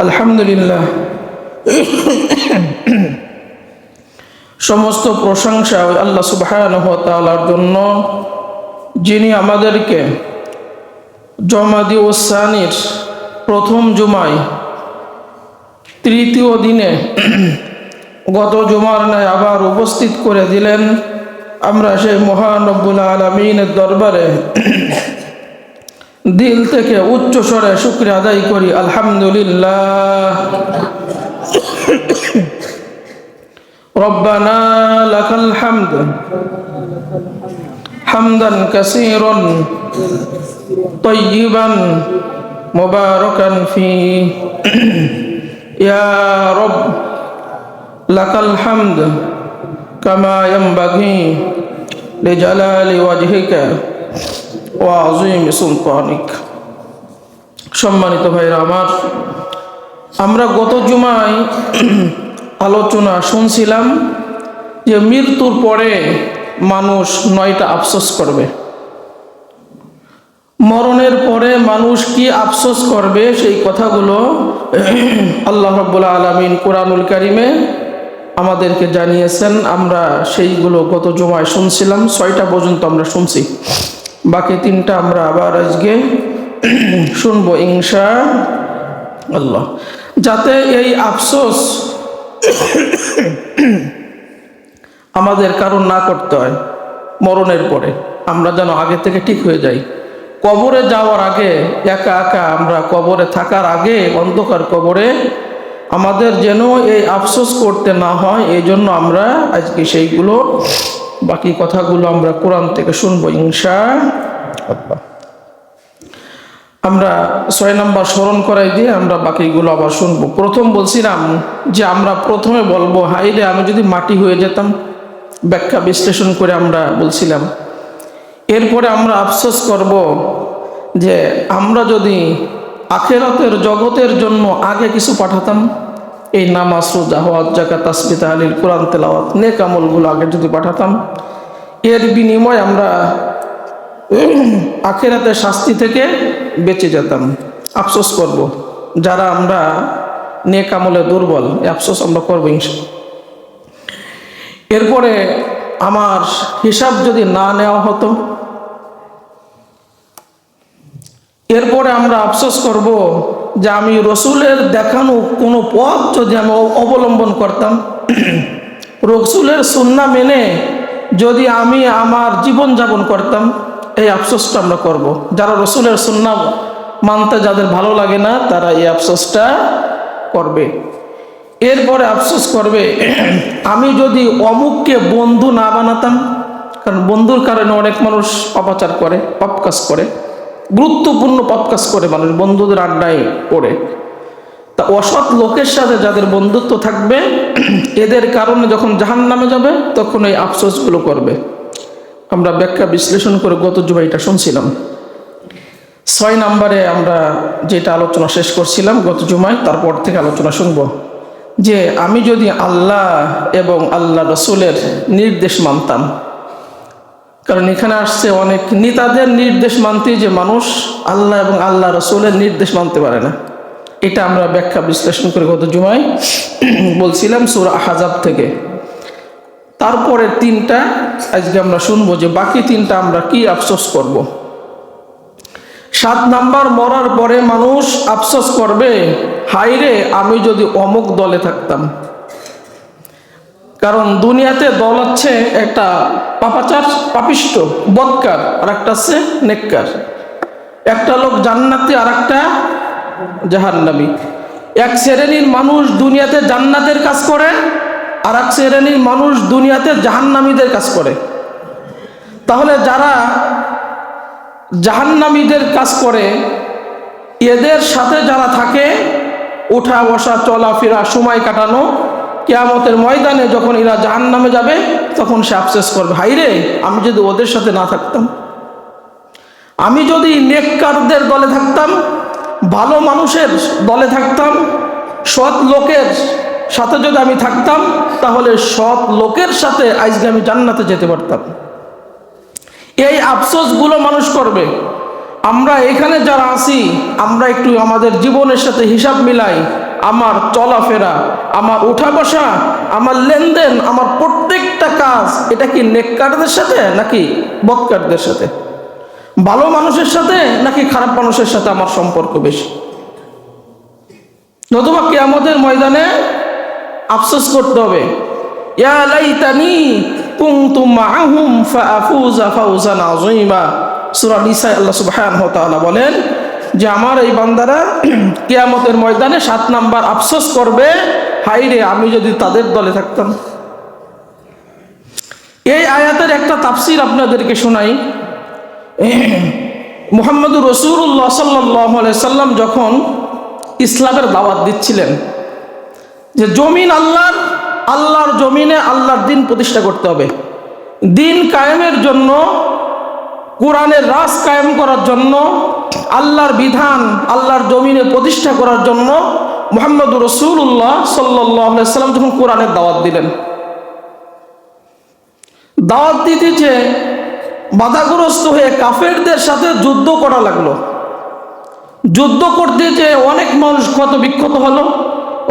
আলহামদুলিল্লাহ, সমস্ত প্রশংসা ওই আল্লাহ সুবহানাহু ওয়া তাআলার জন্য, যিনি আমাদেরকে জমাদিউস সানির প্রথম জুমায় তৃতীয় দিনে গত জুমার ন্যায় আবার উপস্থিত করে দিলেন। আমরা সেই মহান রব্বুল আলামিনের দরবারে দিল থেকে উচ্চ স্বরে শুকরিয়া আদায় করি, আলহামদুলিল্লাহ। রব্বানা লাকাল হামদ হামদান কাসীরান তাইয়িবান মুবারাকান ফি, ইয়া রব লাকাল হামদ কামা ইয়ানবাগি লিজালালি ওয়াজহিকা ওয়া আযীমি সুলতানিক। সম্মানিত ভাইরা আমার, আমরা গত জুমায় আলোচনা শুনছিলাম যে মৃত্যুর পরে মানুষ 9টা আফসোস করবে। মরণের পরে মানুষ কি আফসোস করবে সেই কথাগুলো আল্লাহ রাব্বুল আলামিন কুরআনুল কারীমে আমাদেরকে জানিয়েছেন। আমরা সেইগুলো গত জুমায় শুনছিলাম, 6টা পর্যন্ত আমরা শুনছি। বাকি 3টা আমরা আবার আজকে শুনবো ইনশাআল্লাহ, যাতে এই আফসোস আমাদের কারণ না করতে হয়। মরণের পরে আমরা যেন আগে থেকে ঠিক হয়ে যাই। কবরে যাওয়ার আগে, একা একা আমরা কবরে থাকার আগে, অন্ধকার কবরে আমাদের যেন এই আফসোস করতে না হয়, এই জন্য আমরা আজকে সেইগুলো বাকি কথাগুলো আমরা কোরআন থেকে শুনবো ইনশাআল্লাহ। আমরা 6 নম্বর স্মরণ করাই দিয়ে আমরা বাকিগুলো আবার শুনবো। প্রথম বলছিলাম যে আমরা প্রথমে বলবো, হাইরে আমি যদি মাটি হয়ে যেতাম। ব্যাখ্যা বিশ্লেষণ করে আমরা বলছিলাম, এরপরে আমরা আফসোস করব যে আমরা যদি আখিরাতের জগতের জন্য আগে কিছু পাঠাতাম, এই নামাজ, রোজা, হজ, যাকাত, তাসবিহ, তাহলিল, কোরআন তেলাওয়াত, নেক আমলগুলো আগে যদি পাঠাতাম, এর বিনিময়ে আমরা আখিরাতের শাস্তি থেকে বেঁচে যেতাম। আফসোস করব যারা আমরা নেক আমলে দুর্বল, এই আফসোস আমরা করবো ইনশাআল্লাহ। এরপরে আমার হিসাব যদি না নেওয়া হতো, এরপরে আমরা আফসোস করব যে আমি রসুলের দেখানো কোনো পথ যদি আমি অবলম্বন করতাম, রসুলের সুন্নাহ মেনে যদি আমি আমার জীবন যাপন করতাম, এই আফসোসটা আমরা করব। যারা রসুলের সুন্নাহ মানতে যাদের ভালো লাগে না, তারা এই আফসোসটা করবে। এরপরে আফসোস করবে আমি যদি অমুককে বন্ধু না বানাতাম, কারণ বন্ধুর কারণে অনেক মানুষ পাপাচার করে, পাপ কাজ করে, গুরুত্বপূর্ণ পাপ কাজ করে মানুষ বন্ধুদের আড্ডায় পড়ে। তা অসৎ লোকের সাথে যাদের বন্ধুত্ব থাকবে, এদের কারণে যখন জাহান্নামে যাবে তখন এই আফসোসগুলো করবে। আমরা ব্যাখ্যা বিশ্লেষণ করে গত জুমায় এটা শুনছিলাম। 6 নম্বরে আমরা যেটা আলোচনা শেষ করছিলাম গত জুমায়, তারপর থেকে আলোচনা শুনবো যে আমি যদি আল্লাহ এবং আল্লাহ রসুলের নির্দেশ মানতাম। কারণ এখানে আসছে অনেক নেতাদের নির্দেশ মানতে, যে মানুষ আল্লাহ এবং আল্লাহ রসুলের নির্দেশ মানতে পারে না। এটা আমরা ব্যাখ্যা বিশ্লেষণ করে গত জুমায় বলছিলাম সূরা আহজাব থেকে। তারপরে 3টা আজকে আমরা শুনবো যে বাকি 3টা আমরা কি আফসোস করব। 7 নাম্বার, মরার পরে মানুষ আফসোস করবে, হায়রে আমি যদি অমুক দলে থাকতাম। কারণ দুনিয়াতে দল হচ্ছে একটা পাপাচার, পাপিষ্ট, বদকার, আর একটা আছে নেককার। একটা লোক জান্নাতি আর একটা জাহান্নামী। এক শ্রেণীর মানুষ দুনিয়াতে জান্নাতের কাজ করে, আর এক শ্রেণীর মানুষ দুনিয়াতে জাহান্নামীদের কাজ করে। তাহলে যারা জাহান্নামীদের কাজ করে, এদের সাথে যারা থাকে, ওঠা বসা, চলাফেরা, সময় কাটানো, কিয়ামতের ময়দানে যখন এরা জাহান্নামে যাবে তখন সে আফসোস করবে, হায়রে আমি যদি ওদের সাথে না থাকতাম, আমি যদি নেককারদের দলে থাকতাম, ভালো মানুষের দলে থাকতাম, সৎ লোকের সাথে যদি আমি থাকতাম, তাহলে সৎ লোকের সাথে আজকে আমি জান্নাতে যেতে পারতাম। এই আফসোসগুলো মানুষ করবে। আমরা এখানে যারা আছি, আমরা একটু আমাদের জীবনের সাথে হিসাব মিলাই, আমার চলাফেরা, আমার উঠা বসা, আমার লেনদেন, আমার প্রত্যেকটা কাজ, এটা কি নেককারদের সাথে নাকি বদকারদের সাথে, ভালো মানুষের সাথে নাকি খারাপ মানুষের সাথে আমার সম্পর্ক বেশি? নতুবা কিয়ামতের ময়দানে আফসোস করতে হবে, ইয়া লাইতানি কুনতু মাআহুম ফাআফুযা ফাওজান আযীমা। সূরা নিসা আল্লাহ সুবহানাহু ওয়া তাআলা বলেন যে আমার এই বান্দারা কিয়ামতের ময়দানে 7 নাম্বার আফসোস করবে, হায় রে আমি যদি তাদের দলে থাকতাম। এই আয়াতের একটা তাফসীর আপনাদেরকে শোনাই। মুহাম্মদুর রাসূলুল্লাহ সাল্লাল্লাহু আলাইহি সাল্লাম যখন ইসলামের দাওয়াত দিচ্ছিলেন যে জমিন আল্লাহর জমিনে আল্লাহর দিন প্রতিষ্ঠা করতে হবে, দিন কায়েমের জন্য, কোরআনের রাজ কায়েম করার জন্য, আল্লাহর বিধান আল্লাহর জমিনে প্রতিষ্ঠা করার জন্য মুহাম্মদুর রাসূলুল্লাহ সাল্লাল্লাহু আলাইহি সাল্লাম যখন কোরআনের দাওয়াত দিলেন, দাওয়াত দিতে বাধাগ্রস্ত হয়ে কাফেরদের সাথে যুদ্ধ করা লাগলো। যুদ্ধ করতে যে অনেক মানুষ ক্ষত বিক্ষত হলো,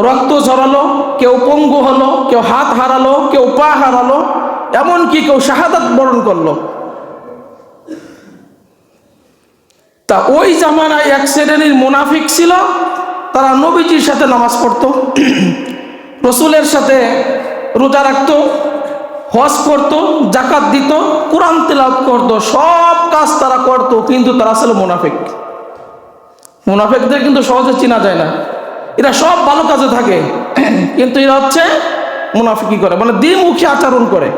রক্ত ঝরালো, কেউ পঙ্গু হলো, কেউ হাত হারালো, কেউ পা হারালো, এমনকি কেউ শাহাদাত বরণ করলো। তা ওই জামানায় এক শ্রেণীর মুনাফিক ছিল, তারা নবীজির সাথে নামাজ পড়তো, রসুলের সাথে রোজা রাখতো, হজ করতো, জাকাত দিত, কোরআন তেলাওয়াত করতো, সব কাজ তারা করতো, কিন্তু তারা ছিল মুনাফিক। মুনাফিকদের কিন্তু সহজে চেনা যায় না, এরা সব ভালো কাজে থাকে, কিন্তু এরা হচ্ছে মুনাফিকি করে, মানে দ্বিমুখী আচরণ করে।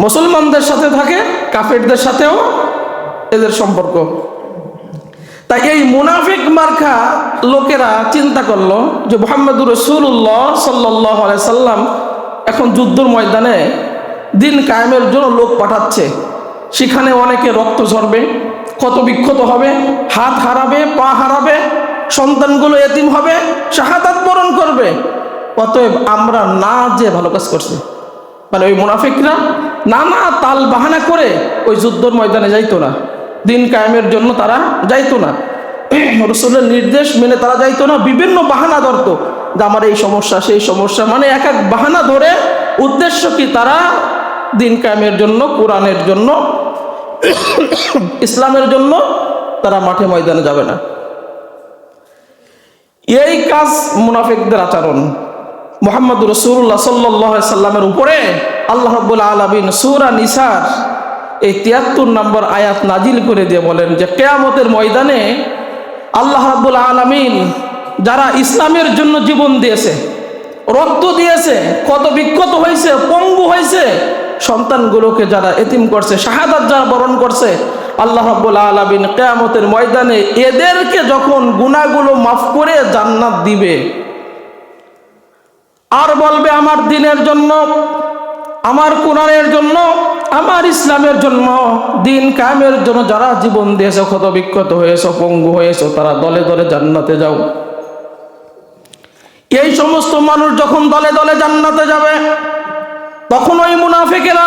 মুসলমানদের সাথে থাকে, কাফেরদের সাথেও এদের সম্পর্ক। তাই এই মুনাফিক মার্কা লোকেরা চিন্তা করলো যে মুহাম্মদুর রাসূলুল্লাহ সাল্লাল্লাহু আলাইহি সাল্লাম এখন যুদ্ধের ময়দানে দিন কায়েমের জন্য লোক পাঠাচ্ছে, সেখানে অনেকে রক্ত ঝরবে, ক্ষত বিক্ষত হবে, হাত হারাবে, পা হারাবে, সন্তানগুলো এতিম হবে, শাহাদাত বরণ করবে। অতএব আমরা না যে ভালো কাজ করছি, মানে ওই মুনাফিকরা নানা তাল বাহানা করে ওই যুদ্ধের ময়দানে যাইতো না, দিন কায়েমের জন্য তারা যাইতো না, রাসূলের নির্দেশ মেনে তারা যাইতো না, বিভিন্ন বাহানা ধরতো যে আমার এই সমস্যা সেই সমস্যা, মানে এক এক বাহানা ধরে উদ্দেশ্য কি তারা দিন কায়েমের জন্য, কোরআনের জন্য, ইসলামের জন্য তারা মাঠে ময়দানে যাবে না। এই কাজ মুনাফিকদের আচরণ। মুহাম্মদুর রাসূলুল্লাহ সাল্লাল্লাহু আলাইহি সাল্লামের উপরে আল্লাহ রাব্বুল আলামিন সূরা নিসার এই 73 নম্বর আয়াত নাজিল করে দিয়ে বলেন যে কিয়ামতের ময়দানে আল্লাহ রাব্বুল আলামিন যারা ইসলামের জন্য জীবন দিয়েছে, রক্ত দিয়েছে, ক্ষত বিক্ষত হয়েছে, পঙ্গু হয়েছে, সন্তানগুলোকে যারা এতিম করছে, শাহাদাত যারা বরণ করছে, আল্লাহ রাব্বুল আলামিন কিয়ামতের ময়দানে এদেরকে যখন গুনাহগুলো মাফ করে জান্নাত দিবে, আর বলবে আমার দ্বীনের জন্য, আমার কোরআনের জন্য, আমার ইসলামের জন্য, দিন কায়েমের জন্য যারা জীবন দিয়েছে, ক্ষত বিক্ষত হয়েছে, পঙ্গু হয়েছে, তারা দলে দলে জান্নাতে যাও। এই সমস্ত মানুষ যখন দলে দলে জান্নাতে যাবে, তখন ওই মুনাফিকেরা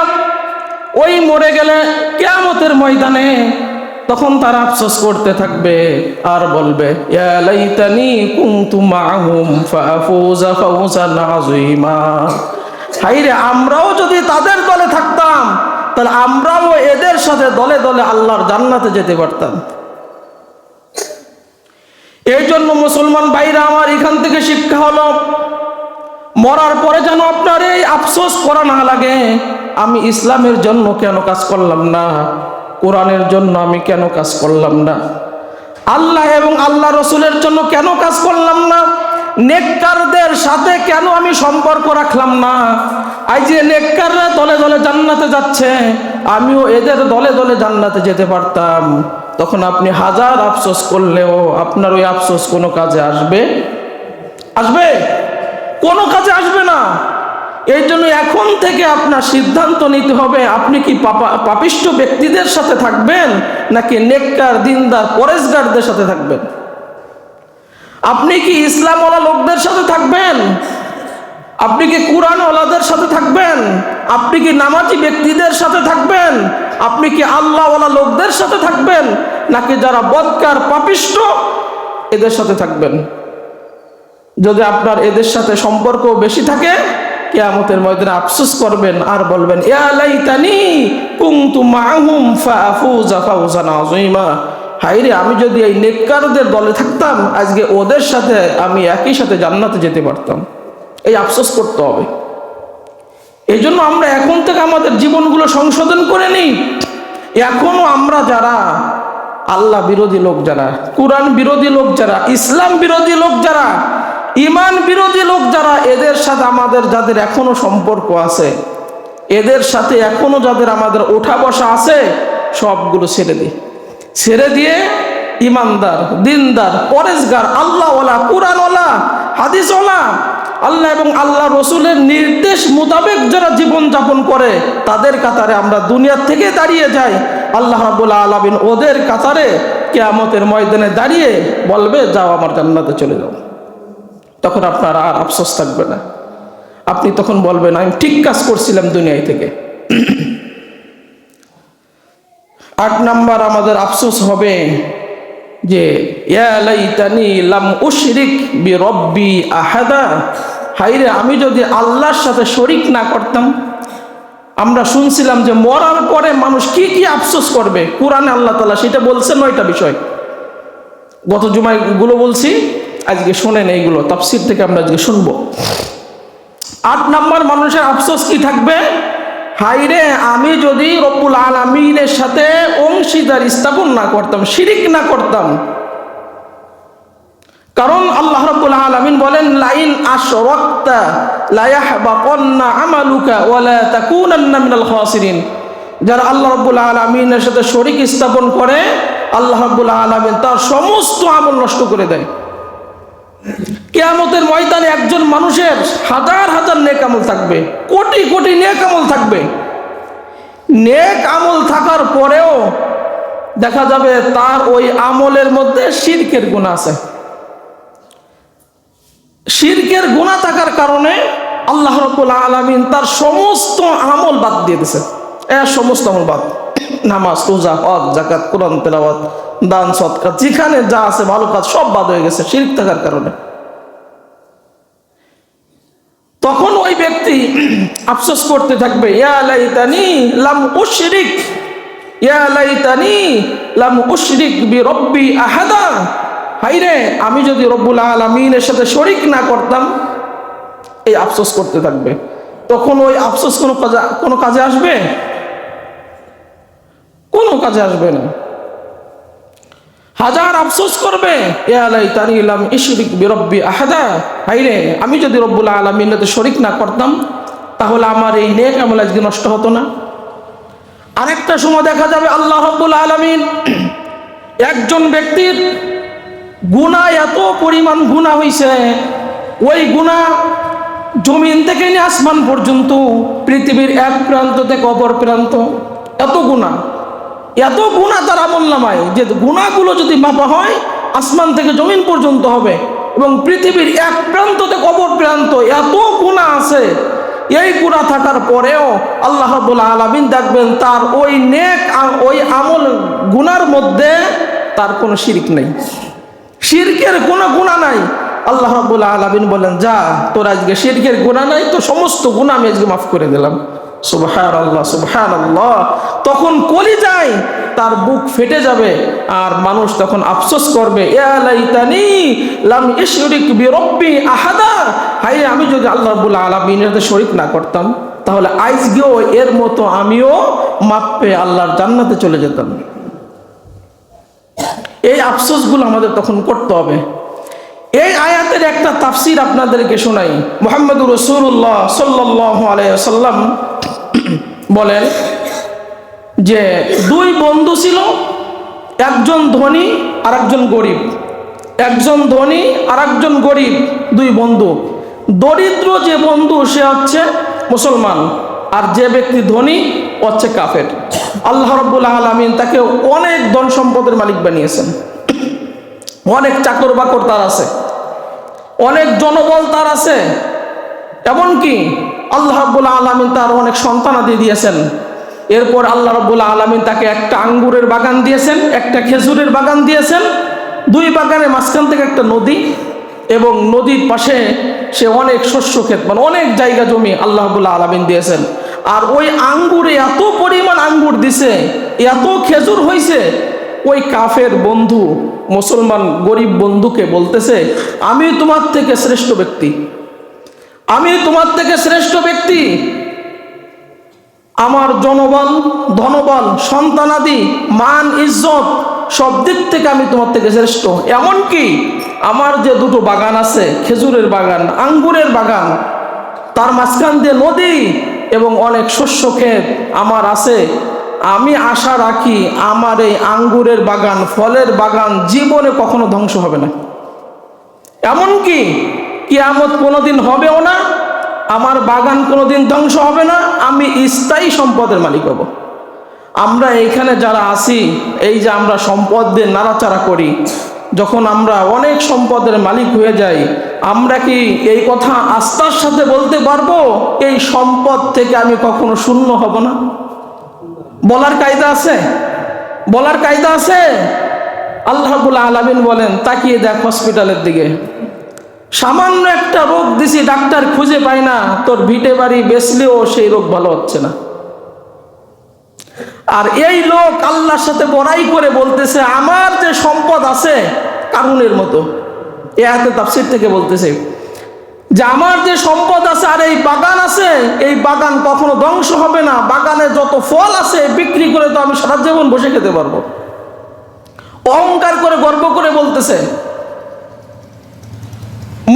ওই মরে গেলে কিয়ামতের ময়দানে তখন তারা আফসোস করতে থাকবে আর বলবে ইয়া লাইতানি কুনতু মাআহুম ফাআফুযা ফাওজান আযীমা। হায়রে আমরাও যদি তাদের দলে থাকতাম, তাহলে আমরাও এদের সাথে দলে দলে আল্লাহর জান্নাতে যেতে পারতাম। এই জন্য মুসলমান ভাইরা আমার, এখান থেকে শিক্ষা হলো, মরার পরে যেন আপনার এই আফসোস করা না লাগে, আমি ইসলামের জন্য কেন কাজ করলাম না, কোরআনের জন্য আমি কেন কাজ করলাম না, আল্লাহ এবং আল্লাহ রসুলের জন্য কেন কাজ করলাম না, নেককারদের সাথে কেন আমি সম্পর্ক রাখলাম না। এই যে নেককাররা দলে দলে জান্নাতে যাচ্ছে, আমিও এদের দলে দলে জান্নাতে যেতে পারতাম। তখন আপনি হাজার আফসোস করলেও আপনার ওই আফসোস কোনো কাজে আসবে? কোনো কাজে আসবে না। এই জন্য এখন থেকে আপনার সিদ্ধান্ত নিতে হবে, আপনি কি পাপিষ্ঠ ব্যক্তিদের সাথে থাকবেন নাকি নেককার দিনদার পরেশগারদের সাথে থাকবেন? আপনি কি ইসলামওয়ালা লোকদের সাথে থাকবেন? আপনি কি কুরআনওয়ালাদের সাথে থাকবেন? আপনি কি নামাজি ব্যক্তিদের সাথে থাকবেন? আপনি কি আল্লাহওয়ালা লোকদের সাথে থাকবেন নাকি যারা বদকার পাপিষ্ঠ এদের সাথে থাকবেন? যদি আপনার এদের সাথে সম্পর্ক বেশি থাকে, কিয়ামতের ময়দানে আফসোস করবেন আর বলবেন, ইয়া লাইতানি কুনতু মাআহুম ফাআফুযা ফাওজান আযীমা। হায়রে, আমি যদি এই নেককারদের দলে থাকতাম, আজকে ওদের সাথে আমি একই সাথে জান্নাতে যেতে পারতাম। এই আফসোস করতে হবে। এই জন্য আমরা এখন থেকে আমাদের জীবনগুলো সংশোধন করে নিই। এখনো আমরা যারা আল্লাহ বিরোধী লোক, যারা কুরআন বিরোধী লোক, যারা ইসলাম বিরোধী লোক, যারা ঈমান বিরোধী লোক, যারা এদের সাথে আমাদের যাদের এখনো সম্পর্ক আছে, এদের সাথে এখনো যাদের আমাদের ওঠা বসা আছে, সবগুলো ছেড়ে দিয়ে ইমানদার, দিনদার, পরেজগার, আল্লাহওয়ালা, কুরআনওয়ালা, হাদিসওয়ালা, আল্লাহ এবং আল্লাহ রসুলের নির্দেশ মোতাবেক যারা জীবন যাপন করে, তাদের কাতারে আমরা দুনিয়া থেকে দাঁড়িয়ে যাই। আল্লাহ রাব্বুল আলামিন ওদের কাতারে কিয়ামতের ময়দানে দাঁড়িয়ে বলবে, যাও আমার জান্নাতে চলে যাও। তখন আপনার আর আফসোস থাকবে না। আপনি তখন বলবেন, আমি ঠিক কাজ করছিলাম দুনিয়ায় থেকে। 8 নাম্বার আমাদের আফসোস হবে যে ইয়া লাইতানি লাম উশরিক বিরব্বি আহাদা। হায়রে, আমি যদি আল্লাহর সাথে শরিক না করতাম। আমরা শুনছিলাম যে মরার পরে মানুষ কি কি আফসোস করবে, কোরআনে আল্লাহ তাআলা সেটা বলছেন 9টা বিষয়। গত জুমায় গুলো বলছি, আজকে শোনেন এইগুলো, তাফসীর থেকে আমরা আজকে শুনবো। 8 নাম্বার মানুষের আফসোস কি থাকবে? হায়রে, আমি যদি রব্বুল আলামিনের সাথে অংশীদার স্থাপন না করতাম, শিরিক না করতাম। কারণ আল্লাহ রাব্বুল আলামিন বলেন, লাইন আশরাকতা লা ইয়াহবাতান্না আমালুকা ওয়া লা তাকুনান্না মিনাল খাসিরিন। যারা আল্লাহ রাব্বুল আলামিনের সাথে শরিক স্থাপন করে, আল্লাহ রাব্বুল আলামিন তার সমস্ত আমল নষ্ট করে দেয়। কিয়ামতের ময়দানে একজন মানুষের হাজার হাজার নেক আমল থাকবে, কোটি কোটি নেক আমল থাকবে। নেক আমল থাকার পরেও দেখা যাবে তার ওই আমলের মধ্যে শিরকের গুনাহ আছে। শিরকের গুনাহ থাকার কারণে আল্লাহ রাব্বুল আলামিন তার সমস্ত আমল বাদ দিয়ে দিয়েছে। সমস্ত আমল বাদ, নামাজ, রোজা, হজ, যাকাত, কোরআন তেলাওয়াত, দান, সদকা, যেখানে যা আছে ভালো কাজ সব বাদ হয়ে গেছে শিরক থাকার কারণে। তখন ওই ব্যক্তি আফসোস করতে থাকবে, ইয়া লাইতানি লাম উশরিক, ইয়া লাইতানি লাম উশরিক বিরব্বি আহাদা। হায়রে, আমি যদি রব্বুল আলামিনের সাথে শরিক না করতাম। এই আফসোস করতে থাকবে। তখন ওই আফসোস কোনো কাজে আসবে? কোনো কাজে আসবে না। হাজার আফসোস করবে, ইয়া লাইতানি লাম উশরিক বিরব্বি আহাদা। হায়রে, আমি যদি রব্বুল আলামিনের সাথে শরিক না করতাম, তাহলে আমার এই নেক আমল আজকে নষ্ট হতো না। আরেকটা সময় দেখা যাবে আল্লাহ রাব্বুল আলামিন একজন ব্যক্তির গুনাহ, এত পরিমাণ গুনাহ হইছে, ওই গুনাহ জমিন থেকে নিয়ে আসমান পর্যন্ত, পৃথিবীর এক প্রান্ত থেকে অপর প্রান্ত, এত গুনাহ তার আমলনামায়, যে গুনাহগুলো যদি মাপা হয় আসমান থেকে জমিন পর্যন্ত হবে, এবং পৃথিবীর এক প্রান্ত থেকে অপর প্রান্ত এত গুনাহ আছে। এই গুনাহ থাকার পরেও আল্লাহ রাব্বুল আলামিন দেখবেন তার ওই নেক, ওই আমল গুনার মধ্যে তার কোনো শিরক নেই, শিরকের কোনো গুনাহ নাই। আল্লাহ রাব্বুল আলামিন বলেন, যা, তোর আজকে শিরকের গুনাহ নাই, তো সমস্ত গুনাহ আমি আজকে মাফ করে দিলাম। সুবহানাল্লাহ, সুবহানাল্লাহ। তখন কলিজায় তার বুক ফেটে যাবে, আর মানুষ তখন আফসোস করবে, ইয়া লাইতানি লাম উশরিক বিরব্বি আহাদা। হায়, আমি যদি আল্লাহ রাব্বুল আলামিনের সাথে শরিক না করতাম, তাহলে আজকেও এর মতো আমিও মাপ পেয়ে আল্লাহর জান্নাতে চলে যেতাম। এই আফসোসগুলো আমাদের তখন করতে হবে। এই আয়াতের একটা তাফসীর আপনাদেরকে শোনাই। মুহাম্মদুর রাসূলুল্লাহ সাল্লাল্লাহু আলাইহি ওয়াসাল্লাম বলেন যে 2 বন্ধু ছিল, একজন ধনী আর একজন গরিব। একজন ধনী আর একজন গরিব, 2 বন্ধু। দরিদ্র যে বন্ধু সে হচ্ছে মুসলমান, আর যে ব্যক্তি ধনী হচ্ছে কাফের। আল্লাহ রাব্বুল আলামিন তাকে অনেক ধন সম্পদের মালিক বানিয়েছেন, অনেক চাকর বাকর তার আছে, অনেক জনবল তার আছে, এমনকি আল্লাহ রাব্বুল আলামিন তার অনেক সন্তানাদি দিয়েছেন। এরপর আল্লাহ রাব্বুল আলামিন তাকে একটা আঙ্গুরের বাগান দিয়েছেন, একটা খেজুরের বাগান দিয়েছেন, 2 বাগানের মাঝখান থেকে একটা নদী, এবং নদীর পাশে সে অনেক শস্য ক্ষেত, মানে অনেক জায়গা জমি আল্লাহ রাব্বুল আলামিন দিয়েছেন। আর ওই আঙ্গুরে এত পরিমাণ আঙ্গুর দিছে, এত খেজুর হয়েছে, ওই কাফের বন্ধু মুসলমান গরিব বন্ধুকে বলতেছে, আমি তোমার থেকে শ্রেষ্ঠ ব্যক্তি, আমি তোমার থেকে শ্রেষ্ঠ ব্যক্তি, আমার জনবল, ধনবল, সন্তানাদি, মান, ইজ্জত সব দিক থেকে আমি তোমার থেকে শ্রেষ্ঠ। এমনকি আমার যে দুটো বাগান আছে, খেজুরের বাগান, আঙ্গুরের বাগান, তার মাঝখান দিয়ে নদী এবং অনেক শস্য ক্ষেত আমার আছে, আমি আশা রাখি আমার এই আঙ্গুরের বাগান, ফলের বাগান জীবনে কখনো ধ্বংস হবে না। এমনকি কিয়ামত কোনোদিন হবেও না, আমার বাগান কোনোদিন ধ্বংস হবে না, আমি স্থায়ী সম্পদের মালিক হব। আমরা এইখানে যারা আছি, এই যে আমরা সম্পদ দিয়ে নাড়াচাড়া করি, যখন আমরা অনেক সম্পদের মালিক হয়ে যাই, আমরা কি এই কথা আস্থার সাথে বলতে পারবো এই সম্পদ থেকে আমি কখনো শূন্য হব না? বলার কায়দা আছে? বলার কায়দা আছে? আল্লাহ রাব্বুল আলামিন বলেন, তাকিয়ে দেখ হসপিটালের দিকে, সামান্য একটা রোগ দিছি, ডাক্তার খুঁজে পায় না, তোর ভিটে বাড়ি বেচলেও সেই রোগ ভালো হচ্ছে না। আর এই লোক আল্লাহর সাথে বড়াই করে বলতেছে, আমার যে সম্পদ আছে কারুনের মতো, এ আয়াতে তাফসীর থেকে বলতেছে যে আমার যে সম্পদ আছে আর এই বাগান আছে, এই বাগান কখনো ধ্বংস হবে না, বাগানে যত ফল আছে বিক্রি করে তো আমি সারা জীবন বসে খেতে পারবো। অহংকার করে গর্ব করে বলতেছে।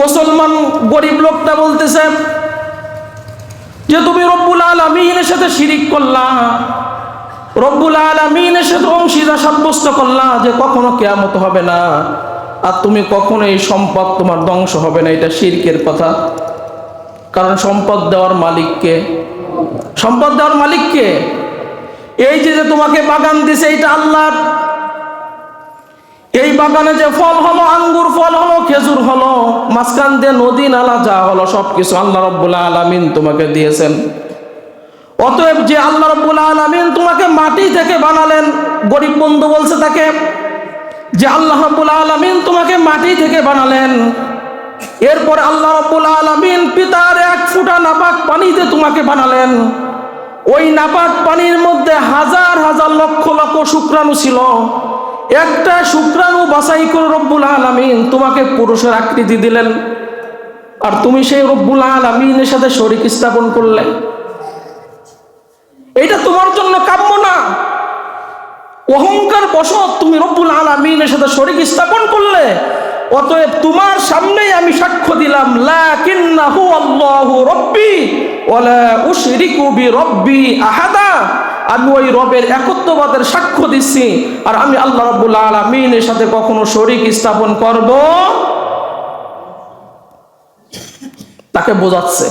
মুসলমান গরিব লোকটা বলতেছে যে তুমি রব্বুল আলামিনের সাথে শিরিক করলা, রব্বুল আলামিনের সাথে অংশীদার সাব্যস্ত করলা, যে কখনো কিয়ামত হবে না, আর তুমি কখনো এই সম্পদ তোমার ধ্বংস হবে না, এটা শিরকের কথা। কারণ সম্পদ দেওয়ার মালিককে, সম্পদ দেওয়ার মালিককে। এই যে তোমাকে বাগান দিছে, এটা আল্লাহর। এই বাগানে যে ফল হলো, আঙ্গুর ফল হলো, খেজুর হলো, মাঝখান দিয়ে নদী নালা যা হলো, সবকিছু আল্লাহ রাব্বুল আলামিন তোমাকে দিয়েছেন। অতএব যে আল্লাহ রাব্বুল আলামিন তোমাকে মাটি থেকে বানালেন, গরিব বন্ধু বলছে তাকে যে আল্লাহ রাব্বুল আলামিন তোমাকে মাটি থেকে বানালেন, এরপরে আল্লাহ রাব্বুল আলামিন পিতার এক ফোঁটা নাপাক পানিতে তোমাকে বানালেন, ওই নাপাক পানির মধ্যে হাজার হাজার লক্ষ লক্ষ শুক্রাণু ছিল, একটা শুক্রাণু বাছাই করে রব্বুল আলামিন তোমাকে পুরুষের আকৃতি দিলেন, আর তুমি সেই রব্বুল আলামিনের সাথে শরীক স্থাপন করলে। এটা তোমার জন্য কাম্য না। অহংকার বশত তুমি রব্বুল আলামিনের সাথে শরীক স্থাপন করলে। অতএব তোমার সামনেই আমি সাক্ষ্য দিলাম, লাকিন্নাহু আল্লাহু রাব্বি ওয়ালা উশরিকু বিরাব্বি আহাদা, আমি ওই রবের একত্ববাদের সাক্ষ্য দিচ্ছি, আর আমি আল্লাহ রাব্বুল আলামিনের সাথে কখনো শরীক স্থাপন করব। তাকে বোঝাচ্ছে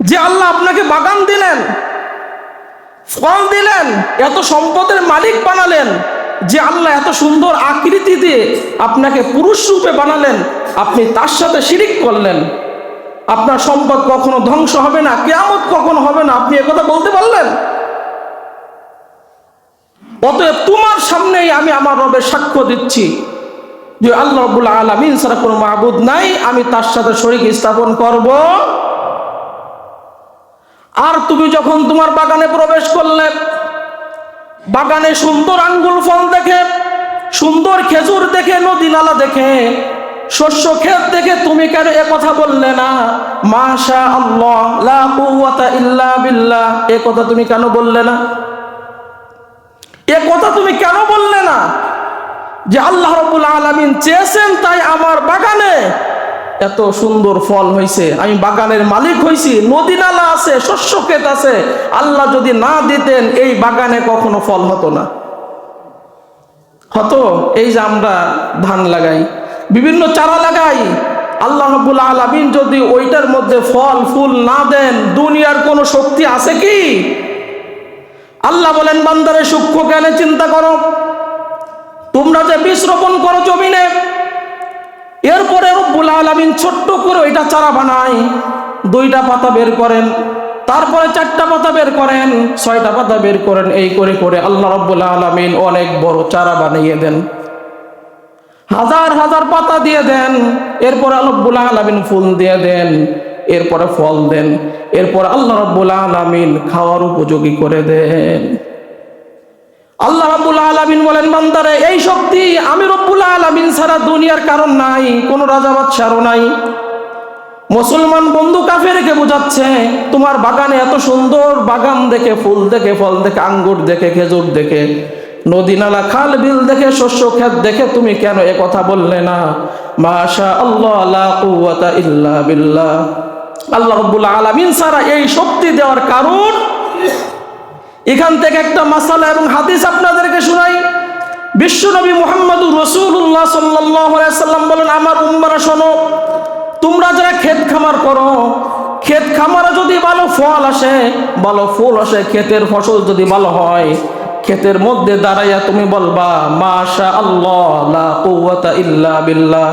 যে আল্লাহ আপনাকে বাগান দিলেন, ফল দিলেন, এত সম্পদের মালিক বানালেন, যে আল্লাহ এত সুন্দর আকৃতি দিয়ে আপনাকে পুরুষ রূপে বানালেন, আপনি তার সাথে শিরিক করলেন। আপনার সম্পদ কখনো ধ্বংস হবে না, কিয়ামত কখনো হবে না, আপনি একথা বলতে পারলেন? অতএব তোমার সামনেই আমি আমার রবের সাক্ষ্য দিচ্ছি যে আল্লাহ রাব্বুল আলামিন ছাড়া কোনো মাবুদ নাই, আমি তার সাথে শরীক স্থাপন করব। আর তুমি যখন তোমার বাগানে প্রবেশ করলে, বাগানে সুন্দর আঙ্গুর ফল দেখে, সুন্দর খেজুর দেখে, নদী নালা দেখে, শস্য ক্ষেত দেখে তুমি কেন এ কথা বললে না, মাশা আল্লাহ লা কুওয়াতা ইল্লা বিল্লাহ? এ কথা তুমি কেন বললে না? এ কথা তুমি কেন বললে না যে আল্লাহ রাব্বুল আলামিন চেয়েছেন তাই আমার বাগানে এত সুন্দর ফল হয়েছে, আমি বাগানের মালিক হয়েছি, নদী নালা আছে, শস্য ক্ষেত আছে, আল্লাহ যদি না দিতেন এই বাগানে কখনো ফল হতো না। হতো এই যে আমরা ধান লাগাই, বিভিন্ন চারা লাগাই, আল্লাহ রাব্বুল আলামিন যদি ওইটার মধ্যে ফল ফুল না দেন, দুনিয়ার কোনো শক্তি আছে কি? আল্লাহ বলেন, বান্দারে সূক্ষ্ম জ্ঞানে চিন্তা করো, তোমরা যে বীজ রোপণ করো জমিনে, এরপরে রব্বুল আলামিন ছোট্ট করে ওইটা চারা বানায়, 2টা পাতা বের করেন, তারপরে 4টা পাতা বের করেন, 6টা পাতা বের করেন, এই করে করে আল্লাহ রব্বুল আলামিন অনেক বড় চারা বানিয়ে দেন। হাজার হাজার পাতা দিয়ে দেন, এরপরে রব্বুল আলামিন ফুল দিয়ে দেন, এরপরে ফল দেন, এরপর আল্লাহ রব্বুল আলামিন খাওয়ার উপযোগী করে দেন। আল্লাহ রব্বুল আলামিন বলেন, বান্দারে এই শক্তি আমি রব্বুল আলামিন ছাড়া দুনিয়ার কারণ নাই, কোন রাজা বাদশাহও নাই। মুসলমান বন্ধু কাফেরকে বোঝাচ্ছে, তোমার বাগানে এত সুন্দর বাগান দেখে, ফুল দেখে, ফল দেখে, আঙ্গুর দেখে, খেজুর দেখে, নদী নালা খাল বিল দেখে, শস্য ক্ষেত দেখে তুমি কেন এ কথা বললে না? মাশা আল্লাহ লা কুওয়াতা ইল্লা বিল্লাহ। আল্লাহ রাব্বুল আলামিন ছাড়া এই শক্তি দেওয়ার কারণ। এখান থেকে একটা মাসালা এবং হাদিস আপনাদেরকে শোনাই। বিশ্বনবী মুহাম্মদুর রাসূলুল্লাহ সাল্লাল্লাহু আলাইহি সাল্লাম বলেন, আমার উম্মারা শোনো, তোমরা যারা ক্ষেত খামার করো, ক্ষেত খামারে যদি ভালো ফল আসে, ভালো ফুল আসে, ক্ষেতের ফসল যদি ভালো হয়, ক্ষেতের মধ্যে দাঁড়াইয়া তুমি বলবা মাশা আল্লাহ লা কুওয়াতা ইল্লা বিল্লাহ।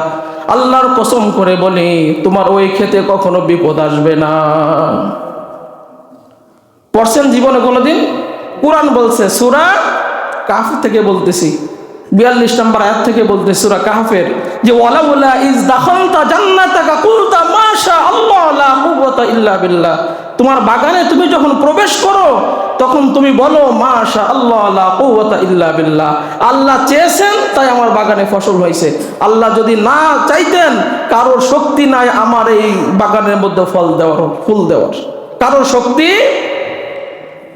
আল্লাহর কসম করে বলি, তোমার ওই ক্ষেতে কখনো বিপদ আসবে না। পড়ছেন জীবনে কোনোদিন? কুরআন বলছে, সূরা কাহফ থেকে বলতেছি, 42 নম্বর আয়াত থেকে বলতে, সূরা কাহফের, যে ওয়ালাউলা ইজ দাখালতা জান্নাতাকা কুলতা মাশা আল্লাহ লা কুওয়াতা ইল্লা বিল্লাহ। তোমার বাগানে তুমি যখন প্রবেশ করো তখন তুমি বলো মাশা আল্লাহ লা কুওয়াতা ইল্লা বিল্লাহ। আল্লাহ চেয়েছেন তাই আমার বাগানে ফসল হয়েছে। আল্লাহ যদি না চাইতেন, কারোর শক্তি নাই আমার এই বাগানের মধ্যে ফল দেওয়ার, ফুল দেওয়ার, কারোর শক্তি।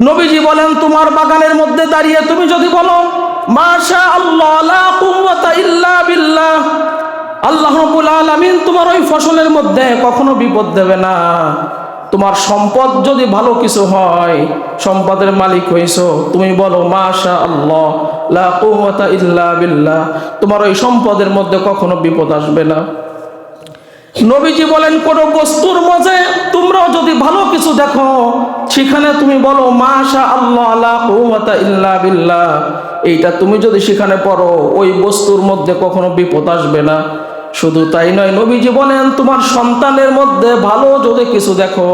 নবীজি বলেন, তোমার বাগানের মধ্যে দাঁড়িয়ে তুমি যদি বলো মাশা আল্লাহ লা কুওয়াতা ইল্লা বিল্লাহ, আল্লাহ রাব্বুল আলামিন তোমার ওই ফসলের মধ্যে কখনো বিপদ দেবে না। তোমার সম্পদ যদি ভালো কিছু হয়, সম্পদের মালিক হইছো, তুমি বলো মাশা আল্লাহ লা কুওয়াতা ইল্লা বিল্লাহ, তোমার ওই সম্পদের মধ্যে কখনো বিপদ আসবে না। নবীজি বলেন, কোন বস্তুর মাঝে তোমরাও যদি ভালো কিছু দেখো, সেখানে তুমি বলো মাশা আল্লাহ লা কুওয়াতা ইল্লা বিল্লাহ। এইটা তুমি যদি সেখানে পড়ো, ওই বস্তুর মধ্যে কখনো বিপদ আসবে না। শুধু তাই নয়, নবীজি বলেন, তোমার সন্তানের মধ্যে ভালো যদি কিছু দেখো,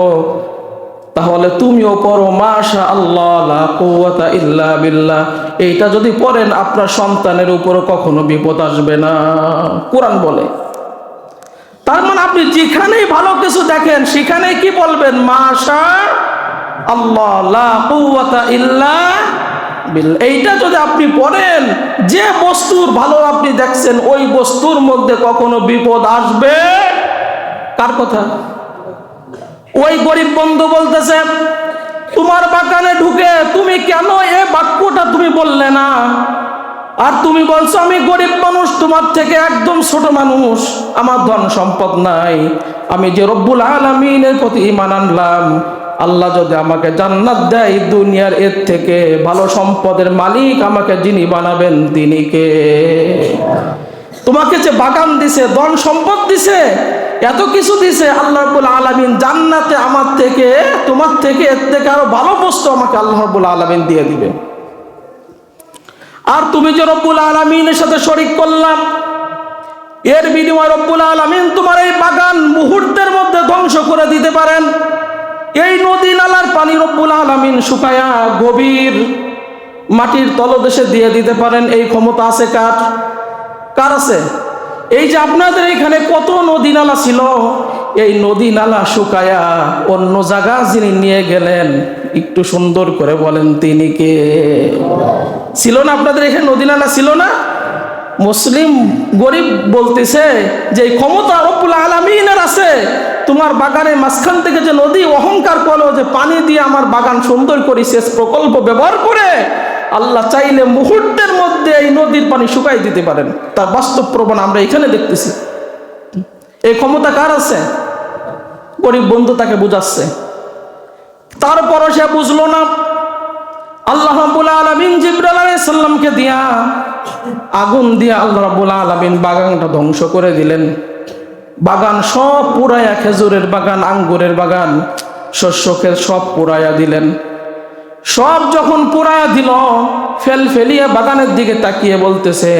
তাহলে তুমিও পড়ো মাশা আল্লাহ লা কুওয়াতা ইল্লা বিল্লাহ। এইটা যদি পড়েন, আপনার সন্তানের উপর কখনো বিপদ আসবে না, কোরআন বলে। তার মানে আপনি যেখানেই ভালো কিছু দেখেন, সেখানে কি বলবেন? মাশা আল্লাহ লা কুওয়াতা ইল্লা বিল্লাহ। এইটা যদি আপনি পড়েন, যে বস্তুর ভালো আপনি দেখছেন, ওই বস্তুর মধ্যে কখনো বিপদ আসবে। কার কথা? ওই গরিব বন্ধু বলতেছে, তোমার বাগানে ঢুকে তুমি কেন এই বাক্যটা তুমি বললে না? আর তুমি বলছো আমি গরিব মানুষ, তোমার থেকে একদম ছোট মানুষ, আমার ধন সম্পদ নাই, আমি যে রব্বুল আলামিনের প্রতি ঈমান আনলাম, আল্লাহ যদি আমাকে জান্নাত দেয়, দুনিয়ার এর থেকে ভালো সম্পদের মালিক আমাকে যিনি বানাবেন তিনি কে? তোমাকে যে বাগান দিছে, ধন সম্পদ দিছে, এত কিছু দিছে, আল্লাহ রাব্বুল আলামিন জান্নাতে আমার থেকে, তোমার থেকে, এর থেকে আরো ভালো বস্তু আমাকে আল্লাহ রাব্বুল আলামিন দিয়ে দিবে। আর তুমি যে রব্বুল আলামিনের সাথে শরীক করলাম, এর বিনিময়ে রব্বুল আলামিন তোমার এই বাগান মুহূর্তের মধ্যে ধ্বংস করে দিতে পারেন। এই নদী নালার পানি রব্বুল আলামিন শুকায়া গভীর মাটির তলদেশে দিয়ে দিতে পারেন। এই ক্ষমতা আছে কার? কার আছে? এই যে আপনাদের এখানে কত নদী নালা ছিল, এই নদী নালা শুকায়া অন্য জায়গা যিনি নিয়ে গেলেন, একটু সুন্দর করে বলেন তিনি কে? ছিল না আপনাদের এখানে নদী নালা ছিল না? মুসলিম গরিব বলতেছে যে এই ক্ষমতা রব্বুল আলামিনের আছে। তোমার বাগানের মাঝখান থেকে যে নদী অহংকার করলো যে পানি দিয়ে আমার বাগান সুন্দর করে সেচ প্রকল্প ব্যবহার করে, আল্লাহ চাইলে মুহূর্তের মধ্যে এই নদীর পানি শুকাই দিতে পারেন। তার বাস্তব প্রমাণ আমরা এখানে দেখতেছি। এই ক্ষমতা কার আছে? গরিব বন্ধু তাকে বুঝাচ্ছে, তারপরও সে বুঝলো না। আল্লাহ রাব্বুল আলামিন জিবরাইল আলাইহিস সালামকে দিয়া, আগুন দিয়া আল্লাহ রাব্বুল আলামিন বাগানটা ধ্বংস করে দিলেন। বাগান সব পুরায়া, খেজুরের বাগান, আঙ্গুরের বাগান, শস্য ক্ষেত সব পুরায়া দিলেন। সব যখন পুরায়া দিল, ফেলিয়া বাগানের দিকে তাকিয়ে বলতেছে,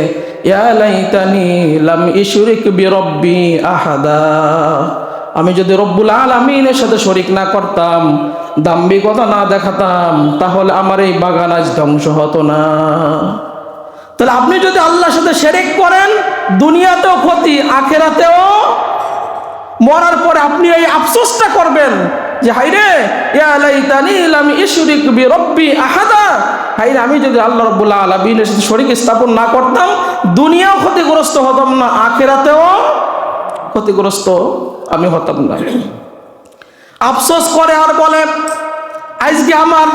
ইয়া লাইতানি লাম ইশরিক বিরব্বি আহাদা। আমি যদি রব্বুল আলামিনের সাথে শরীক না করতাম, দাম্ভিকতা না দেখাতাম, তাহলে আমার এই বাগান আজ ধ্বংস হতো না। তাহলে আপনি যদি আল্লাহর সাথে শিরক করেন, দুনিয়াতেও ক্ষতি, আখিরাতেও, মরার পরে আপনি এই আফসোসটা করবেন যে হায়রে ইয়া লাইতানি লাম ইশরিক বিরব্বি আহাদা, হায়রে আমি যদি আল্লাহ রাব্বুল আলামিনের সাথে শরীক স্থাপন না করতাম, দুনিয়াও ক্ষতিগ্রস্ত হতাম না, আখিরাতেও ক্ষতিগ্রস্ত আমি হতাম না। আফসোস করে আর বলে আজকে আমার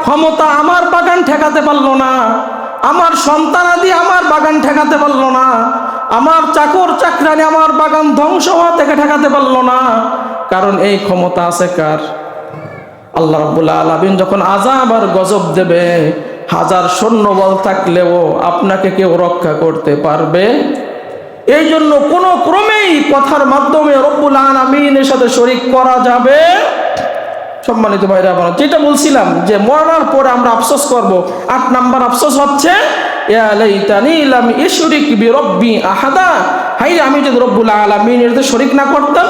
ক্ষমতা আমার বাগান ঠেকাতে পারলো না, আমার সন্তানাদি আমার বাগান ঠেকাতে পারলো না, আমার চাকর চাকরানি আমার বাগান ধ্বংস হওয়া থেকে ঠেকাতে পারলো না। কারণ এই ক্ষমতা আছে কার? আল্লাহ রাব্বুল আলামিন যখন আযাব আর গজব দেবে, হাজার সৈন্যবল থাকলেও আপনাকে কেউ রক্ষা করতে পারবে। এই জন্য কোনো ক্রমেই কথার মাধ্যমে রব্বুল আলামিনের সাথে শরীক করা যাবে। সম্মানিত ভাইরা আমার, যেটা বলছিলাম যে মরার পরে আমরা আফসোস করব, 8 নাম্বার আফসোস হচ্ছে ইয়া লাইতানি লাম ইশরিক বিরব্বি আহাদা, হায় আমি যদি রব্বুল আলামিনের সাথে শরীক না করতাম।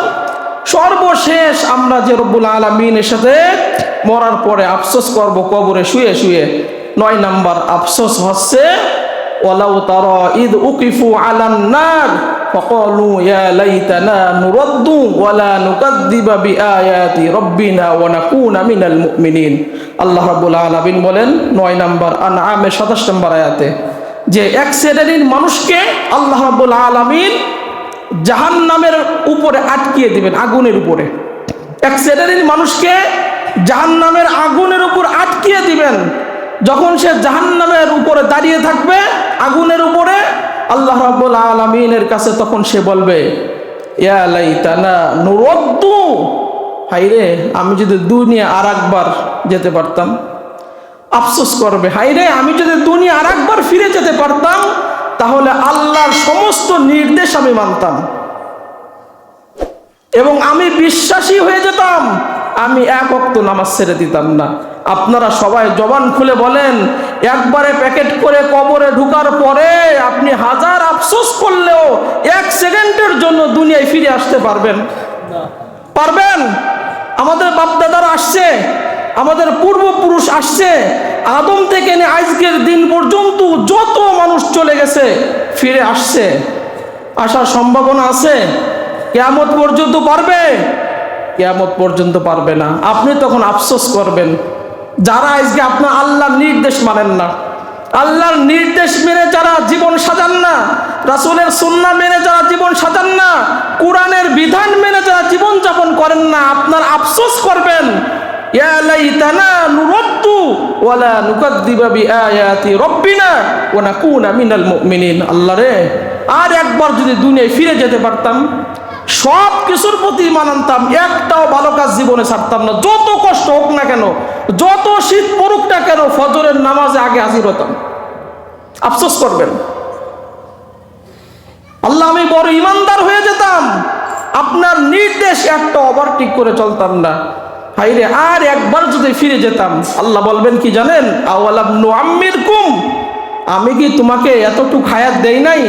সর্বশেষ আমরা যে রব্বুল আলামিনের সাথে মরার পরে আফসোস করব কবরে শুয়ে শুয়ে, 9 নাম্বার আফসোস হচ্ছে ওয়ালাউ তারা ইদ উকিফু আলান নার ফাকালু ইয়া লাইতানা নুরাদ্দু ওয়ালা নুকাদ্দিবা বিআয়াতি রাব্বিনা ওয়া নাকুনা মিনাল মুমিনিন। আল্লাহ রাব্বুল আলামিন বলেন 9 নাম্বার আনআমের 27 নম্বর আয়াতে যে এক শ্রেণীর মানুষকে আল্লাহ রাব্বুল আলামিন জাহান্নামের উপরে আটকিয়ে দিবেন, আগুনের উপরে। এক শ্রেণীর মানুষকে জাহান্নামের আগুনের উপর আটকিয়ে দিবেন। যখন সে জাহান্নামের উপরে দাঁড়িয়ে থাকবে, আগুনের উপরে, আল্লাহ রাব্বুল আলামিনের কাছে তখন সে বলবে ইয়া লাইতানা নুরাদ্দু, হায়রে আমি যদি দুনিয়া আরেকবার যেতে পারতাম। আফসোস করবে, হায়রে আমি যদি দুনিয়া আরেকবার ফিরে যেতে পারতাম, তাহলে আল্লাহর সমস্ত নির্দেশ আমি মানতাম এবং আমি বিশ্বাসী হয়ে যেতাম, আমি এক ওয়াক্ত নামাজ ছেড়ে দিতাম না। আপনারা সবাই জবান খুলে বলেন, একবারে প্যাকেট করে কবরে ঢুকার পরে আপনি হাজার আফসোস করলেও 1 সেকেন্ডের জন্য দুনিয়ায় ফিরে আসতে পারবেন? পারবেন? আমাদের বাপদাদারা আসছে, আমাদের পূর্বপুরুষ আসছে, আদম থেকে নিয়ে আজকের দিন পর্যন্ত যত মানুষ চলে গেছে ফিরে আসছে, আসার সম্ভাবনা আছে। কিয়ামত পর্যন্ত পারবে? কিয়ামত পর্যন্ত পারবে না। আপনি তখন আফসোস করবেন যারা আজকে আপনার আল্লাহর নির্দেশ মানেন না, আল্লাহর নির্দেশ মেনে যারা জীবন সাজান না, রাসূলের সুন্নাহ মেনে যারা জীবন সাজান না, কোরআনের বিধান মেনে যারা জীবন যাপন করেন না, আপনার আফসোস করবেন ইয়া লাইতানা নুরাদ্দু ওয়ালা নুকাদ্দিবা বিআয়াতি রাব্বিনা ওয়া নাকুনা মিনাল মুমিনিন। আল্লাহ রে, আর একবার যদি দুনিয়ায় ফিরে যেতে পারতাম, সব কিছুর প্রতি মানতাম, একটাও ভালো কাজ জীবনে ছাড়তাম না, যত কষ্ট হোক না কেন, যত শীত পড়ুক না কেন, ফজরের নামাজে আগে হাজির হতাম। আফসোস করবেন, আল্লাহ আমি বড় ইমানদার হয়ে যেতাম, আপনার নির্দেশ একটা ওভারটেক করে চলতাম না। হায়রে আর একবার যদি ফিরে যেতাম, আল্লাহ বলবেন কি জানেন? আওয়ালাম নুআম্মিরকুম, আমি কি তোমাকে এতটুকু হায়াত দেই নাই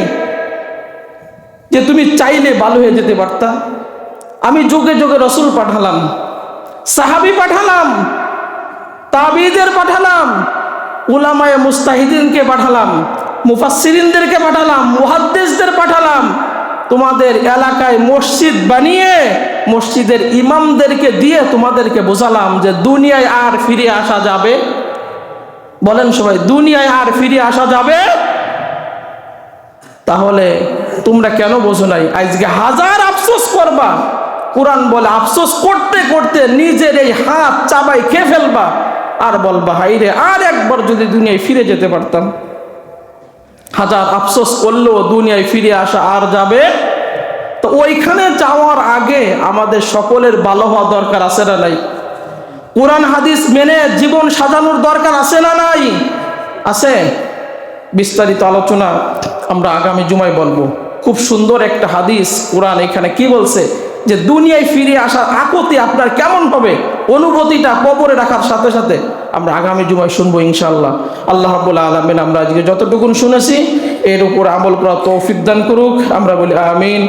যে তুমি চাইলে ভালো হয়ে যেতে পারতা? আমি যুগে যুগে রসুল পাঠালাম, সাহাবী পাঠালাম, তাবিঈদের পাঠালাম, উলামায়ে মুস্তাহিদিনকে পাঠালাম, মুফাসসিরিনদেরকে পাঠালাম, মুহাদ্দিসদের পাঠালাম। তোমাদের এলাকায় মসজিদ বানিয়ে মসজিদের ইমামদেরকে দিয়ে তোমাদেরকে বোঝালাম যে দুনিয়ায় আর ফিরে আসা যাবে। বলেন সবাই, দুনিয়ায় আর ফিরে আসা যাবে? তাহলে তোমরা কেন বোঝো নাই? আজকে হাজার আফসোস করবা। কোরআন বলে আফসোস করতে করতে নিজের এই হাত চাবাই খেয়ে ফেলবা আর বলবা হায়রে আর একবার যদি দুনিয়ায় ফিরে যেতে পারতাম। হাজার আফসোস করলেও দুনিয়ায় ফিরে আসা আর যাবে? তো ওইখানে যাওয়ার আগে আমাদের সকলের ভালো হওয়া দরকার আছে না নাই? কোরআন হাদিস মেনে জীবন সাজানোর দরকার আছে না নাই? আছে। বিস্তারিত আলোচনা আমরা আগামী জুমায় বলবো। খুব সুন্দর একটা হাদিস, কোরআন এখানে কি বলছে যে দুনিয়ায় ফিরে আসার আকতি আপনার কেমন হবে, অনুভূতিটা কবরে রাখার সাথে সাথে আমরা আগামী জুমায় শুনবো ইনশাআল্লাহ। আল্লাহ রাব্বুল আলামিন আমরা আজকে যতটুকুন শুনেছি এর উপর আমল করার তৌফিক দান করুক। আমরা বলি আমিন।